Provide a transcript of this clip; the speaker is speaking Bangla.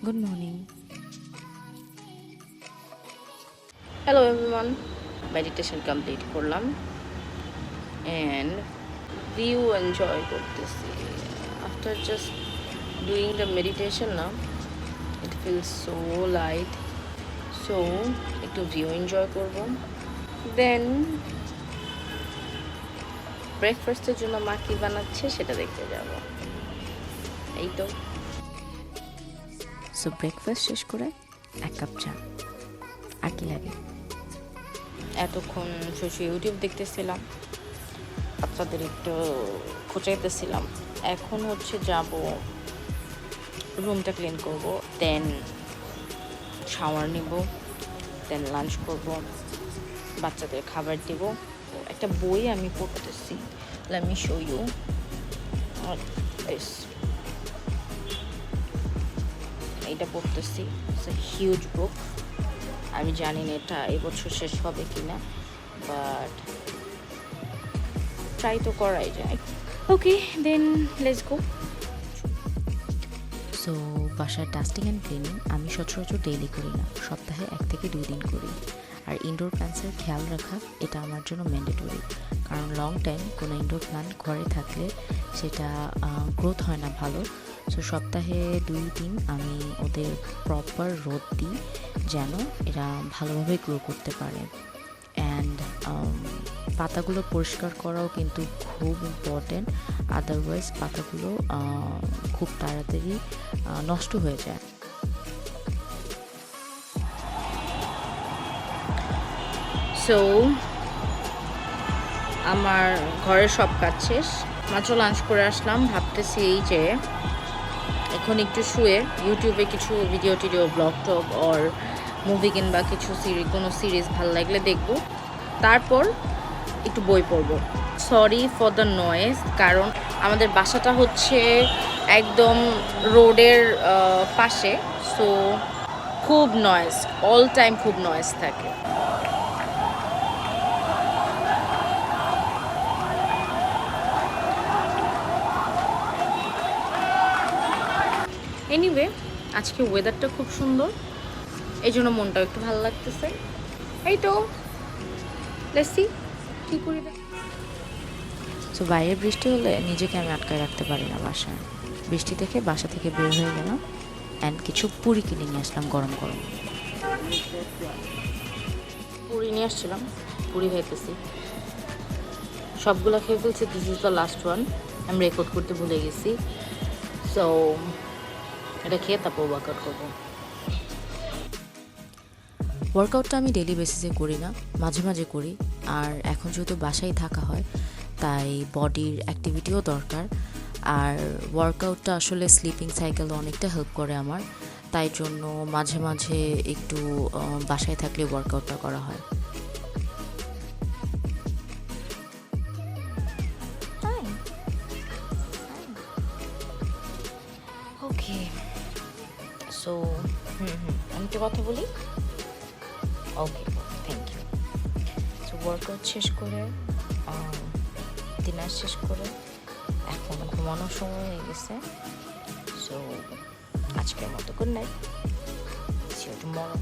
Good morning. Hello everyone, meditation complete করলাম and view enjoy করতেছি. After just doing the meditation now, it feels so light. So একটু view enjoy করব. Then ব্রেকফাস্টের জন্য মা কি বানাচ্ছে সেটা দেখতে যাব. এই তো. So breakfast শেষ করে এক কাপ চা আর কি লাগে। এতক্ষণ শুধু ইউটিউব দেখতেছিলাম, বাচ্চাদের একটু খোঁচাইতেছিলাম। এখন হচ্ছে যাব, রুমটা ক্লিন করব, দেন শাওয়ার নিব, দেন লাঞ্চ করব, বাচ্চাদের খাবার দিব। একটা বই আমি পড়তেছি, let me show you. এইটা পড়তেছি, it's a huge book. আমি জানি না এটা এবছর শেষ হবে কিনা, বাট ট্রাই তো করাই যায়। ওকে, দেন লেটস গো। সো বাসার ডাস্টিং অ্যান্ড ক্লিনিং আমি সচরাচর ডেইলি করি না, সপ্তাহে 1 থেকে 2 দিন করি। আর ইনডোর প্ল্যান্টসের খেয়াল রাখা এটা আমার জন্য ম্যান্ডেটরি, কারণ লং টাইম কোনো ইনডোর প্ল্যান্ট ঘরে থাকলে সেটা গ্রোথ হয় না ভালো। সো সপ্তাহে 2 দিন আমি ওদের প্রপার রোদ দিই যেন এরা ভালোভাবে গ্রো করতে পারে। অ্যান্ড পাতাগুলো পরিষ্কার করাও কিন্তু খুব ইম্পর্টেন্ট, আদারওয়াইজ পাতাগুলো খুব তাড়াতাড়ি নষ্ট হয়ে যায়। সো আমার ঘরের সব কাজ শেষ, মাত্র লাঞ্চ করে আসলাম। ভাবতেছি এই যে এখন একটু শুয়ে ইউটিউবে কিছু ভিডিও টিডিও ব্লগ টগ অর মুভি কিংবা কিছু কোনো সিরিজ ভালো লাগলে দেখব, তারপর একটু বই পড়ব। সরি ফর দ্য নয়েজ, কারণ আমাদের বাসাটা হচ্ছে একদম রোডের পাশে, সো খুব নয়েজ, অল টাইম খুব নয়েজ থাকে। এনিওয়ে, আজকে ওয়েদারটা খুব সুন্দর, এই জন্য মনটাও একটু ভালো লাগতেছে। এই তো লেটস সি কি করি। সো বাইরে বৃষ্টি হলে নিজেকে আমি আটকায় রাখতে পারি না বাসায়। বৃষ্টি দেখে বাসা থেকে বের হয়ে গেলাম অ্যান্ড কিছু পুরি কিনে নিয়ে আসলাম গরম গরম। পুরি নিয়ে আসছিলাম, পুরি খাইতেছি, সবগুলো খেয়ে ফেলছি। This is the last one, আমি রেকর্ড করতে ভুলে গেছি। সো এটা খেয়ে তারপর ওয়ার্কআউট করবো। ওয়ার্কআউটটা আমি ডেলি বেসিসে করি না, মাঝে মাঝে করি। আর এখন যেহেতু বাসায় থাকা হয় তাই বডির অ্যাক্টিভিটিও দরকার। আর ওয়ার্কআউটটা আসলে স্লিপিং সাইকেল অনেকটা হেল্প করে আমার, তাই জন্য মাঝে মাঝে একটু বাসায় থাকলে ওয়ার্কআউটটা করা হয়। ওকে, সো আমি তো কথা বলি। ওকে, থ্যাংক ইউ। সো ওয়ার্কআউট শেষ করে, ডিনার শেষ করে এখন ঘুমানোর সময় হয়ে গেছে। সো আজকের মতো good night, see you tomorrow.